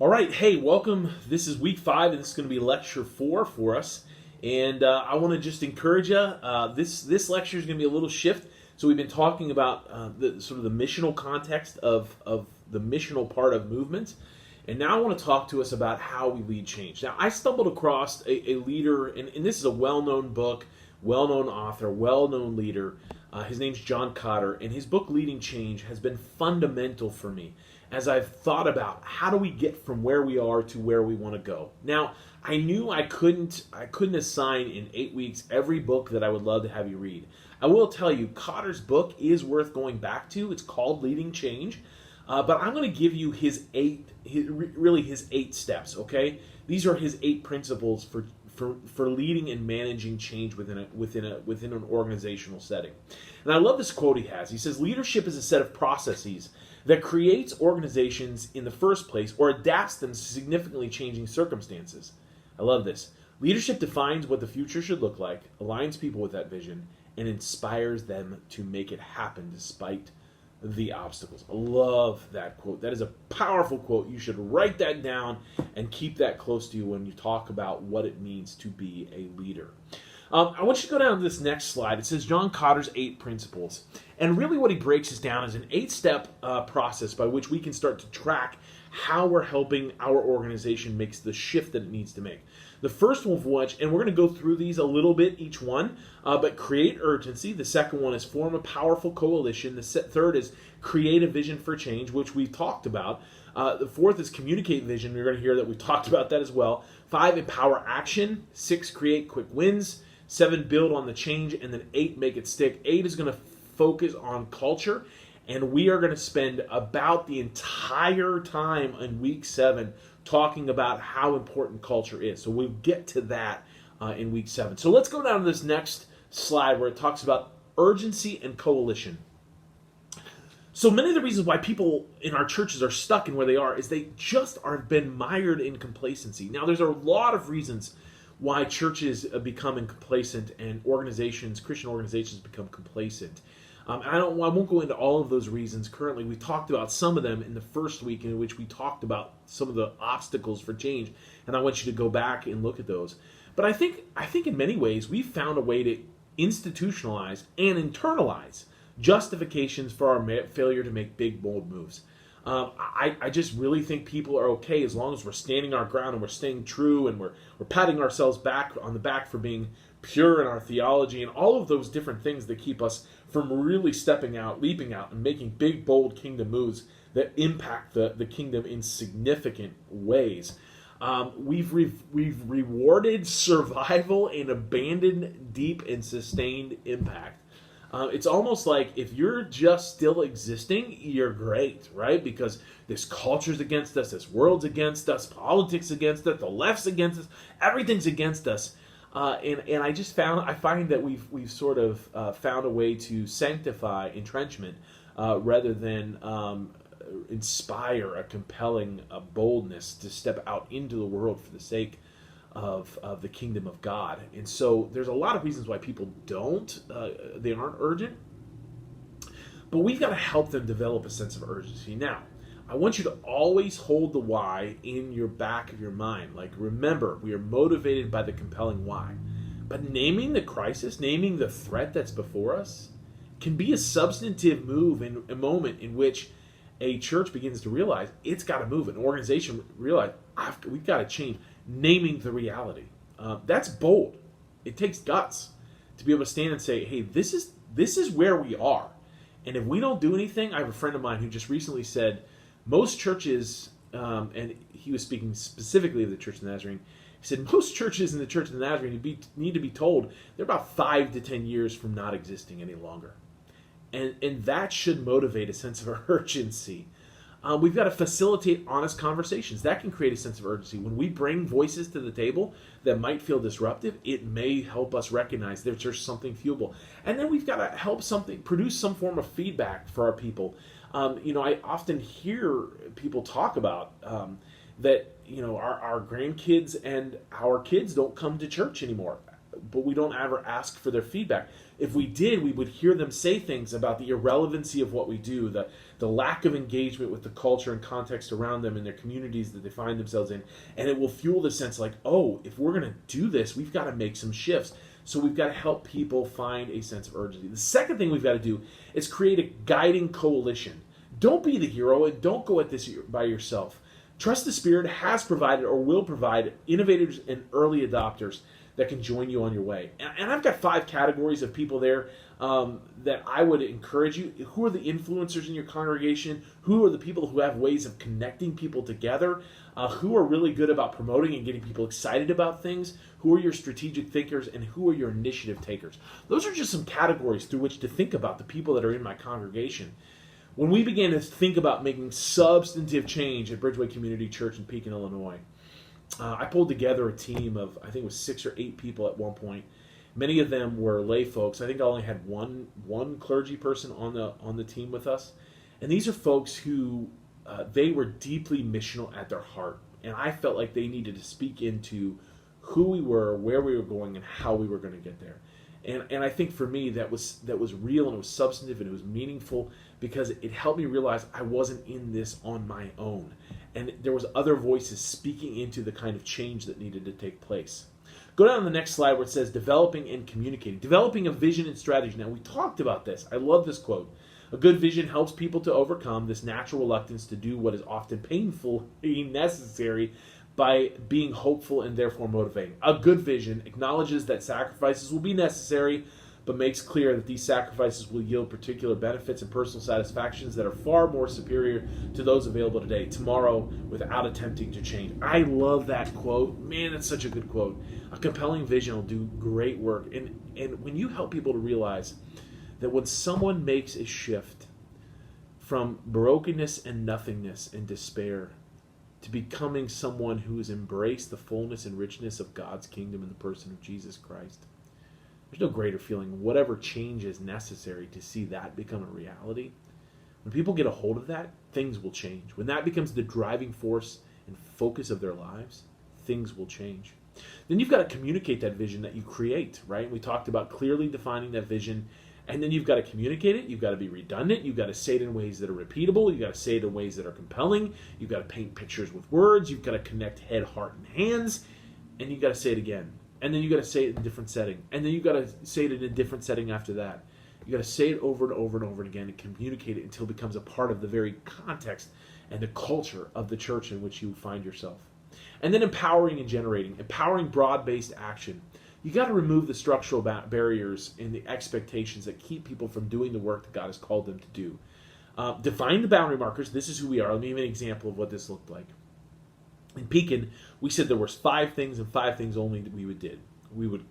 All right, hey, welcome. This is week 5, and this is going to be lecture 4 for us. And I want to just encourage you. This lecture is going to be a little shift. So we've been talking about the sort of the missional context of the missional part of movement, and now I want to talk to us about how we lead change. Now, I stumbled across a leader, and this is a well-known book, well-known author, well-known leader. His name's John Cotter, and his book Leading Change has been fundamental for me as I've thought about how do we get from where we are to where we want to go. Now, I knew I couldn't assign in 8 weeks every book that I would love to have you read. I will tell you, Cotter's book is worth going back to. It's called Leading Change, but I'm going to give you his 8 steps. Okay, these are his 8 principles for leading and managing change within an organizational setting. And I love this quote he has. He says, "Leadership is a set of processes that creates organizations in the first place or adapts them to significantly changing circumstances." I love this. "Leadership defines what the future should look like, aligns people with that vision, and inspires them to make it happen despite the obstacles." I love that quote. That is a powerful quote. You should write that down and keep that close to you when you talk about what it means to be a leader. I want you to go down to this next slide. It says John Cotter's 8 principles. And really what he breaks this down is an 8-step process by which we can start to track how we're helping our organization make the shift that it needs to make. The first one of which, and we're going to go through these a little bit each one, but create urgency. The second one is form a powerful coalition. The third is create a vision for change, which we've talked about. The fourth is communicate vision. You're going to hear that we've talked about that as well. 5, empower action. 6, create quick wins. 7, build on the change. And then 8, make it stick. 8 is going to focus on culture. And we are going to spend about the entire time in week 7 talking about how important culture is. So we'll get to that in week 7. So let's go down to this next slide where it talks about urgency and coalition. So many of the reasons why people in our churches are stuck in where they are is they just are been mired in complacency. Now, there's a lot of reasons why churches become complacent and Christian organizations become complacent. I won't go into all of those reasons currently. We talked about some of them in the first week in which we talked about some of the obstacles for change, and I want you to go back and look at those. But I think in many ways we've found a way to institutionalize and internalize justifications for our failure to make big, bold moves. I just really think people are okay as long as we're standing our ground and we're staying true and we're patting ourselves on the back for being pure in our theology and all of those different things that keep us from really stepping out, leaping out, and making big, bold kingdom moves that impact the kingdom in significant ways. We've rewarded survival and abandoned deep and sustained impact. It's almost like if you're just still existing, you're great, right? Because this culture's against us, this world's against us, politics against us, the left's against us, everything's against us. And I find that we've sort of found a way to sanctify entrenchment rather than inspire a compelling boldness to step out into the world for the sake of the kingdom of God. And so there's a lot of reasons why people they aren't urgent, but we've got to help them develop a sense of urgency. Now, I want you to always hold the why in your back of your mind. Like, remember, we are motivated by the compelling why. But naming the crisis, naming the threat that's before us, can be a substantive move in a moment in which a church begins to realize it's got to move. An organization realize we've got to change. Naming the reality. That's bold. It takes guts to be able to stand and say, hey, this is where we are. And if we don't do anything, I have a friend of mine who just recently said, most churches, and he was speaking specifically of the Church of the Nazarene, he said most churches in the Church of the Nazarene need to be told they're about 5 to 10 years from not existing any longer. And that should motivate a sense of urgency. We've got to facilitate honest conversations. That can create a sense of urgency. When we bring voices to the table that might feel disruptive, it may help us recognize there's something fuelable. And then we've got to help produce some form of feedback for our people. I often hear people talk about that, our grandkids and our kids don't come to church anymore. but we don't ever ask for their feedback. If we did, we would hear them say things about the irrelevancy of what we do, the lack of engagement with the culture and context around them in their communities that they find themselves in, and it will fuel the sense like, oh, if we're going to do this, we've got to make some shifts. So we've got to help people find a sense of urgency. The second thing we've got to do is create a guiding coalition. Don't be the hero and don't go at this by yourself. Trust the Spirit has provided or will provide innovators and early adopters that can join you on your way. And I've got 5 categories of people there that I would encourage you. Who are the influencers in your congregation? Who are the people who have ways of connecting people together? Who are really good about promoting and getting people excited about things? Who are your strategic thinkers? And who are your initiative takers? Those are just some categories through which to think about the people that are in my congregation. When we began to think about making substantive change at Bridgeway Community Church in Pekin, Illinois, I pulled together a team of, I think it was 6 or 8 people at one point. Many of them were lay folks. I think I only had one clergy person on the team with us. And these are folks who, they were deeply missional at their heart. And I felt like they needed to speak into who we were, where we were going, and how we were going to get there. And I think for me that was real, and it was substantive, and it was meaningful, because it helped me realize I wasn't in this on my own. And there was other voices speaking into the kind of change that needed to take place. Go down to the next slide where it says developing and communicating. Developing a vision and strategy. Now, we talked about this. I love this quote. A good vision helps people to overcome this natural reluctance to do what is often painfully necessary by being hopeful and therefore motivating. A good vision acknowledges that sacrifices will be necessary, but makes clear that these sacrifices will yield particular benefits and personal satisfactions that are far more superior to those available today, tomorrow, without attempting to change. I love that quote. Man, it's such a good quote. A compelling vision will do great work. And when you help people to realize that when someone makes a shift from brokenness and nothingness and despair to becoming someone who has embraced the fullness and richness of God's kingdom in the person of Jesus Christ, there's no greater feeling, whatever change is necessary to see that become a reality. When people get a hold of that, things will change. When that becomes the driving force and focus of their lives, things will change. Then you've got to communicate that vision that you create, right? We talked about clearly defining that vision, and then you've got to communicate it. You've got to be redundant. You've got to say it in ways that are repeatable. You've got to say it in ways that are compelling. You've got to paint pictures with words. You've got to connect head, heart, and hands, and you've got to say it again. And then you got to say it in a different setting. And then you got to say it in a different setting after that. You got to say it over and over and over again and communicate it until it becomes a part of the very context and the culture of the church in which you find yourself. And then empowering and generating. Empowering broad-based action. You got to remove the structural barriers and the expectations that keep people from doing the work that God has called them to do. Define the boundary markers. This is who we are. Let me give you an example of what this looked like. In Pekin, we said there was 5 things and 5 things only that we did. We would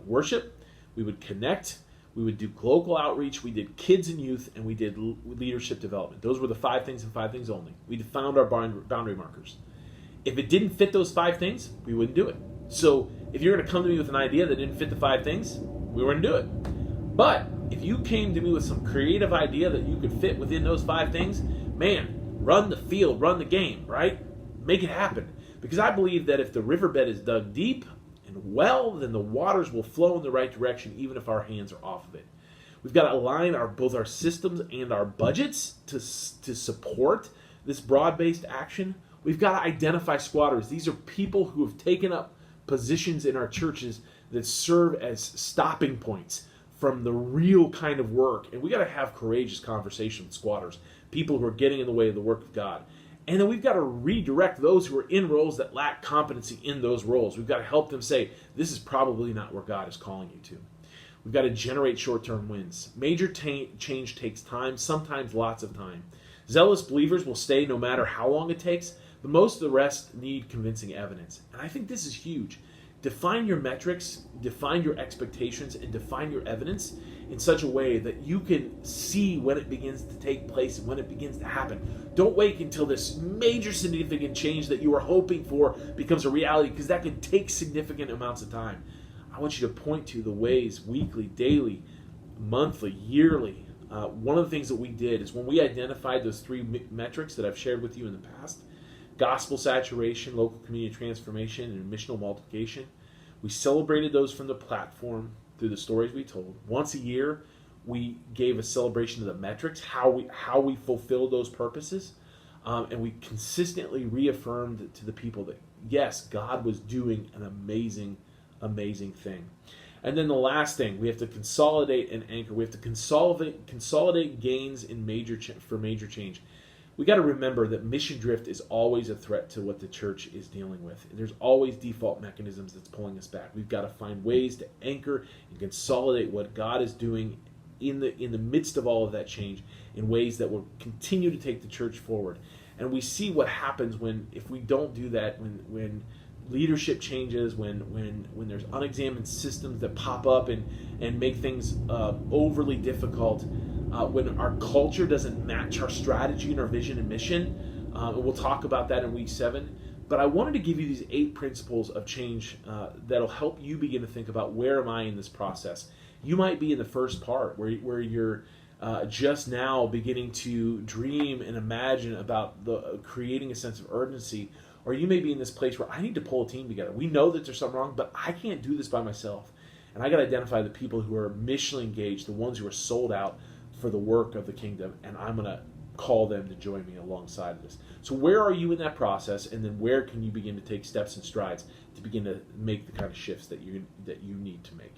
worship, we would connect, we would do local outreach, we did kids and youth, and we did leadership development. Those were the 5 things and 5 things only. We found our boundary markers. If it didn't fit those 5 things, we wouldn't do it. So if you're going to come to me with an idea that didn't fit the 5 things, we wouldn't do it. But if you came to me with some creative idea that you could fit within those 5 things, man, run the field, run the game, right? Make it happen. Because I believe that if the riverbed is dug deep and well, then the waters will flow in the right direction, even if our hands are off of it. We've got to align both our systems and our budgets to support this broad-based action. We've got to identify squatters. These are people who have taken up positions in our churches that serve as stopping points from the real kind of work. And we got to have courageous conversations with squatters, people who are getting in the way of the work of God. And then we've got to redirect those who are in roles that lack competency in those roles. We've got to help them say, this is probably not where God is calling you to. We've got to generate short-term wins. Major change takes time, sometimes lots of time. Zealous believers will stay no matter how long it takes, but most of the rest need convincing evidence. And I think this is huge. Define your metrics, define your expectations, and define your evidence in such a way that you can see when it begins to take place and when it begins to happen. Don't wait until this major significant change that you are hoping for becomes a reality, because that can take significant amounts of time. I want you to point to the ways, weekly, daily, monthly, yearly. One of the things that we did is when we identified those 3 metrics that I've shared with you in the past, gospel saturation, local community transformation, and missional multiplication, We celebrated those from the platform through the stories we told. Once a year, we gave a celebration of the metrics, how we fulfilled those purposes, and we consistently reaffirmed to the people that yes, God was doing an amazing thing. And then the last thing, we have to consolidate and anchor. We have to consolidate gains in major change. We got to remember that mission drift is always a threat to what the church is dealing with. There's always default mechanisms that's pulling us back. We've got to find ways to anchor and consolidate what God is doing in the midst of all of that change in ways that will continue to take the church forward. And we see what happens if we don't do that, when leadership changes, when there's unexamined systems that pop up and make things overly difficult, when our culture doesn't match our strategy and our vision and mission. And we'll talk about that in week 7. But I wanted to give you these 8 principles of change that'll help you begin to think about, where am I in this process? You might be in the first part where you're just now beginning to dream and imagine about creating a sense of urgency. Or you may be in this place where I need to pull a team together. We know that there's something wrong, but I can't do this by myself. And I got to identify the people who are missionally engaged, the ones who are sold out for the work of the kingdom, and I'm going to call them to join me alongside of this. So where are you in that process, and then where can you begin to take steps and strides to begin to make the kind of shifts that you need to make?